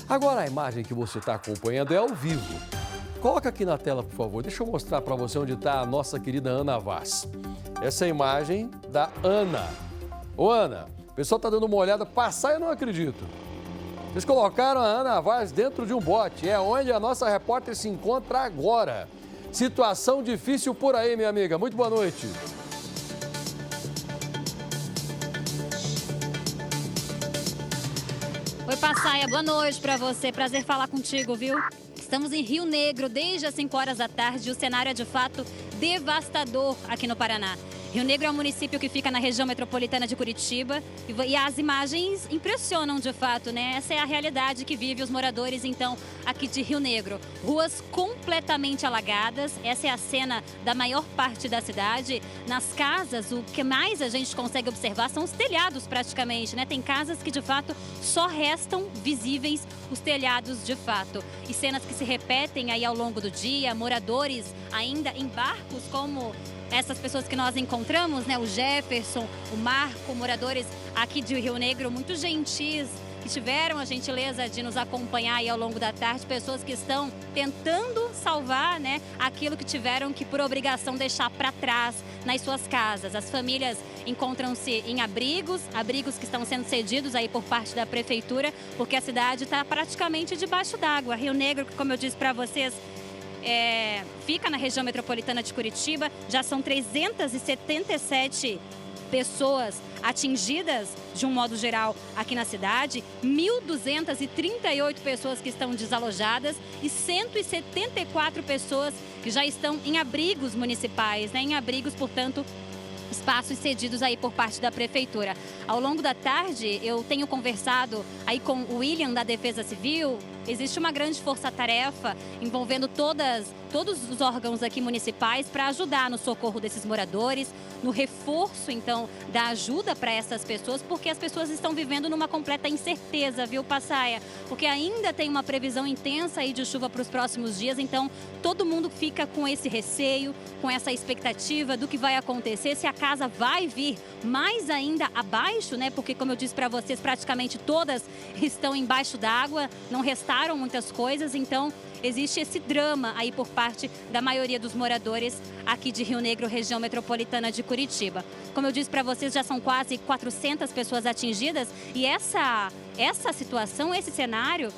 Agora a imagem que você está acompanhando é ao vivo. Coloca aqui na tela, por favor. Deixa eu mostrar para você onde está a nossa querida Ana Vaz. Essa é a imagem da Ana. Ô, Ana, o pessoal está dando uma olhada. Passar, eu não acredito. Vocês colocaram a Ana Vaz dentro de um bote. É onde a nossa repórter se encontra agora. Situação difícil por aí, minha amiga. Muito boa noite. Oi, Passaia, boa noite para você. Prazer falar contigo, viu? Estamos em Rio Negro desde as 5 horas da tarde e o cenário é de fato devastador aqui no Paraná. Rio Negro é um município que fica na região metropolitana de Curitiba e as imagens impressionam de fato, né? Essa é a realidade que vive os moradores, então, aqui de Rio Negro. Ruas completamente alagadas, essa é a cena da maior parte da cidade. Nas casas, o que mais a gente consegue observar são os telhados praticamente, né? Tem casas que de fato só restam visíveis os telhados de fato. E cenas que se repetem aí ao longo do dia, moradores ainda em barcos como essas pessoas que nós encontramos, né? O Jefferson, o Marco, moradores aqui de Rio Negro, muito gentis, que tiveram a gentileza de nos acompanhar aí ao longo da tarde, pessoas que estão tentando salvar, né, aquilo que tiveram que, por obrigação, deixar para trás nas suas casas. As famílias encontram-se em abrigos que estão sendo cedidos aí por parte da prefeitura, porque a cidade está praticamente debaixo d'água. Rio Negro, como eu disse para vocês, fica na região metropolitana de Curitiba, já são 377 pessoas atingidas de um modo geral aqui na cidade, 1.238 pessoas que estão desalojadas e 174 pessoas que já estão em abrigos municipais, né? Em abrigos, portanto, espaços cedidos aí por parte da prefeitura. Ao longo da tarde, eu tenho conversado aí com o William da Defesa Civil. Existe uma grande força-tarefa envolvendo todos os órgãos aqui municipais para ajudar no socorro desses moradores, no reforço, então, da ajuda para essas pessoas, porque as pessoas estão vivendo numa completa incerteza, viu, Passaia? Porque ainda tem uma previsão intensa aí de chuva para os próximos dias, então todo mundo fica com esse receio, com essa expectativa do que vai acontecer, se a casa vai vir mais ainda abaixo, né? Porque, como eu disse para vocês, praticamente todas estão embaixo d'água, não restaram muitas coisas, então existe esse drama aí por parte da maioria dos moradores aqui de Rio Negro, região metropolitana de Curitiba. Como eu disse para vocês, já são quase 400 pessoas atingidas e essa situação, esse cenário,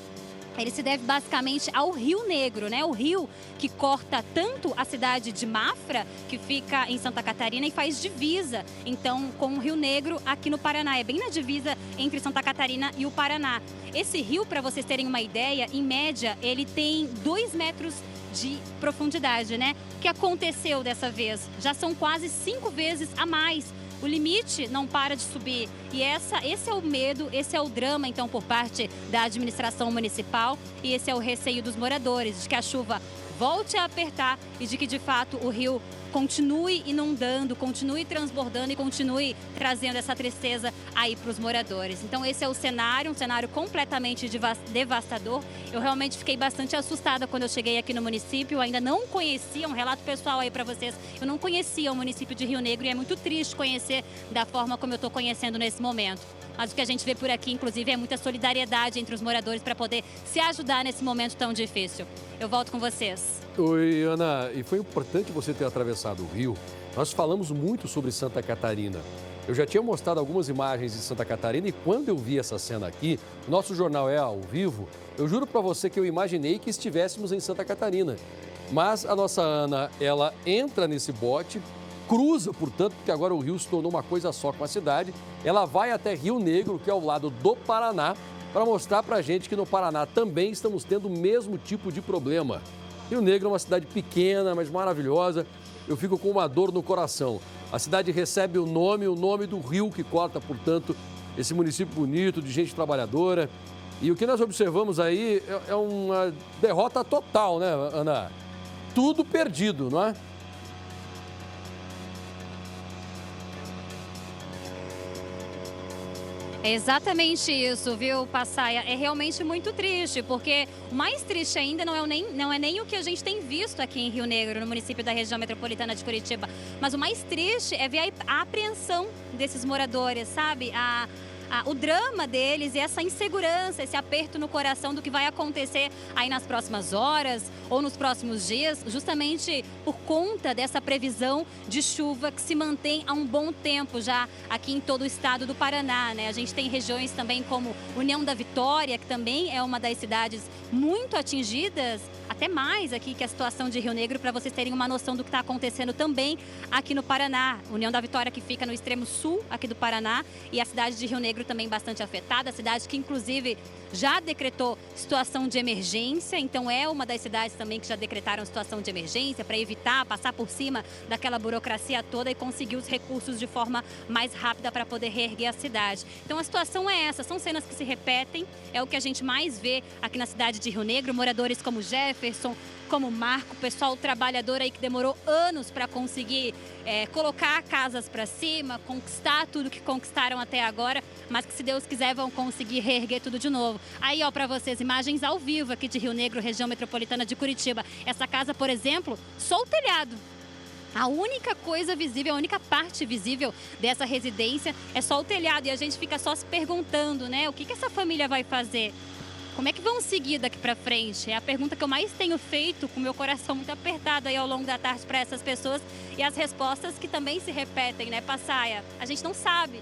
ele se deve basicamente ao Rio Negro, né? O rio que corta tanto a cidade de Mafra, que fica em Santa Catarina e faz divisa, então, com o Rio Negro aqui no Paraná. É bem na divisa entre Santa Catarina e o Paraná. Esse rio, para vocês terem uma ideia, em média, ele tem 2 metros de profundidade, né? O que aconteceu dessa vez? Já são quase 5 vezes a mais. O limite não para de subir e esse é o medo, esse é o drama, então, por parte da administração municipal e esse é o receio dos moradores, de que a chuva volte a apertar e de que, de fato, o rio continue inundando, continue transbordando e continue trazendo essa tristeza aí para os moradores. Então, esse é o cenário, um cenário completamente devastador. Eu realmente fiquei bastante assustada quando eu cheguei aqui no município, eu ainda não conhecia, um relato pessoal aí para vocês, eu não conhecia o município de Rio Negro e é muito triste conhecer da forma como eu estou conhecendo nesse momento. Mas o que a gente vê por aqui, inclusive, é muita solidariedade entre os moradores para poder se ajudar nesse momento tão difícil. Eu volto com vocês. Oi, Ana, e foi importante você ter atravessado o rio. Nós falamos muito sobre Santa Catarina. Eu já tinha mostrado algumas imagens de Santa Catarina e quando eu vi essa cena aqui, nosso jornal é ao vivo, eu juro para você que eu imaginei que estivéssemos em Santa Catarina. Mas a nossa Ana, ela entra nesse bote, cruza, portanto, porque agora o rio se tornou uma coisa só com a cidade. Ela vai até Rio Negro, que é ao lado do Paraná, para mostrar para a gente que no Paraná também estamos tendo o mesmo tipo de problema. Rio Negro é uma cidade pequena, mas maravilhosa. Eu fico com uma dor no coração. A cidade recebe o nome do rio que corta, portanto, esse município bonito, de gente trabalhadora. E o que nós observamos aí é uma derrota total, né, Ana? Tudo perdido, não é? É exatamente isso, viu, Passaia? É realmente muito triste, porque o mais triste ainda não é nem o que a gente tem visto aqui em Rio Negro, no município da região metropolitana de Curitiba, mas o mais triste é ver a apreensão desses moradores, sabe? o drama deles e essa insegurança, esse aperto no coração do que vai acontecer aí nas próximas horas ou nos próximos dias, justamente por conta dessa previsão de chuva que se mantém há um bom tempo já aqui em todo o estado do Paraná, né? A gente tem regiões também como União da Vitória, que também é uma das cidades muito atingidas, até mais aqui que a situação de Rio Negro, para vocês terem uma noção do que está acontecendo também aqui no Paraná. União da Vitória, que fica no extremo sul aqui do Paraná, e a cidade de Rio Negro também bastante afetada, a cidade que inclusive já decretou situação de emergência, então é uma das cidades também que já decretaram situação de emergência para evitar passar por cima daquela burocracia toda e conseguir os recursos de forma mais rápida para poder reerguer a cidade. Então a situação é essa, são cenas que se repetem, é o que a gente mais vê aqui na cidade de Rio Negro, moradores como Jefferson, como Marco, pessoal trabalhador aí que demorou anos para conseguir colocar casas para cima, conquistar tudo que conquistaram até agora, mas que se Deus quiser vão conseguir reerguer tudo de novo. Aí, ó, para vocês, imagens ao vivo aqui de Rio Negro, região metropolitana de Curitiba. Essa casa, por exemplo, só o telhado. A única coisa visível, a única parte visível dessa residência é só o telhado e a gente fica só se perguntando, né? O que essa família vai fazer? Como é que vão seguir daqui para frente? É a pergunta que eu mais tenho feito com o meu coração muito apertado aí ao longo da tarde para essas pessoas e as respostas que também se repetem, né, Passaia? A gente não sabe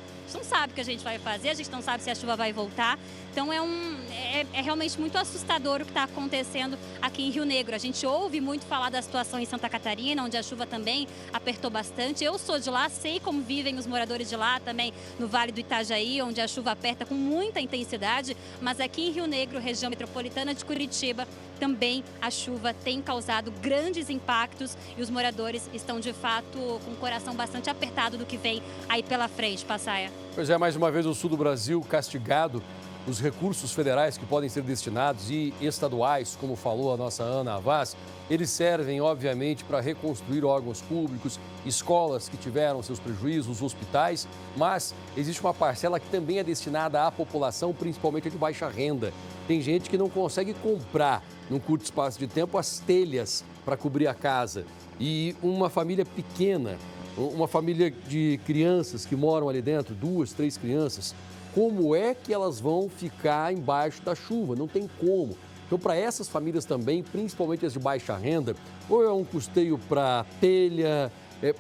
o que a gente vai fazer, a gente não sabe se a chuva vai voltar. Então é realmente muito assustador o que está acontecendo aqui em Rio Negro. A gente ouve muito falar da situação em Santa Catarina, onde a chuva também apertou bastante. Eu sou de lá, sei como vivem os moradores de lá, também no Vale do Itajaí, onde a chuva aperta com muita intensidade. Mas aqui em Rio Negro, região metropolitana de Curitiba, também a chuva tem causado grandes impactos e os moradores estão, de fato, com o coração bastante apertado do que vem aí pela frente, Passaia. Pois é, mais uma vez o sul do Brasil castigado. Os recursos federais que podem ser destinados e estaduais, como falou a nossa Ana Vaz, eles servem, obviamente, para reconstruir órgãos públicos, escolas que tiveram seus prejuízos, hospitais, mas existe uma parcela que também é destinada à população, principalmente a de baixa renda. Tem gente que não consegue comprar, num curto espaço de tempo, as telhas para cobrir a casa. E uma família pequena, uma família de crianças que moram ali dentro, 2, 3 crianças, como é que elas vão ficar embaixo da chuva? Não tem como. Então, para essas famílias também, principalmente as de baixa renda, ou é um custeio para telha,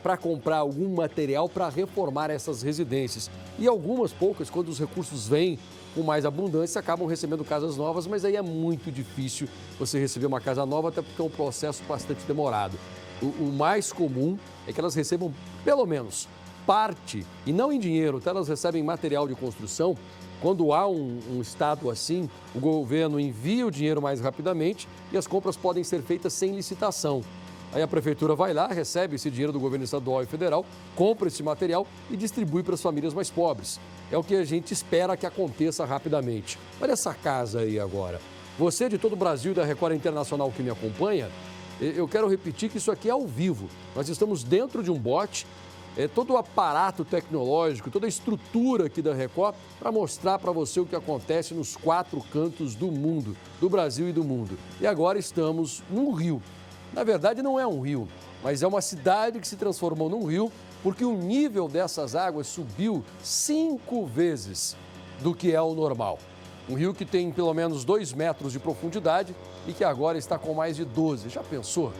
para comprar algum material para reformar essas residências. E algumas poucas, quando os recursos vêm com mais abundância, acabam recebendo casas novas, mas aí é muito difícil você receber uma casa nova, até porque é um processo bastante demorado. O mais comum é que elas recebam pelo menos parte, e não em dinheiro, tá? Elas recebem material de construção. Quando há um estado assim, o governo envia o dinheiro mais rapidamente e as compras podem ser feitas sem licitação. Aí a prefeitura vai lá, recebe esse dinheiro do governo estadual e federal, compra esse material e distribui para as famílias mais pobres. É o que a gente espera que aconteça rapidamente. Olha essa casa aí agora. Você de todo o Brasil e da Record Internacional que me acompanha, eu quero repetir que isso aqui é ao vivo. Nós estamos dentro de um bote, todo o aparato tecnológico, toda a estrutura aqui da Record para mostrar para você o que acontece nos 4 cantos do mundo, do Brasil e do mundo. E agora estamos num rio. Na verdade, não é um rio, mas é uma cidade que se transformou num rio porque o nível dessas águas subiu 5 vezes do que é o normal. Um rio que tem pelo menos 2 metros de profundidade e que agora está com mais de 12. Já pensou?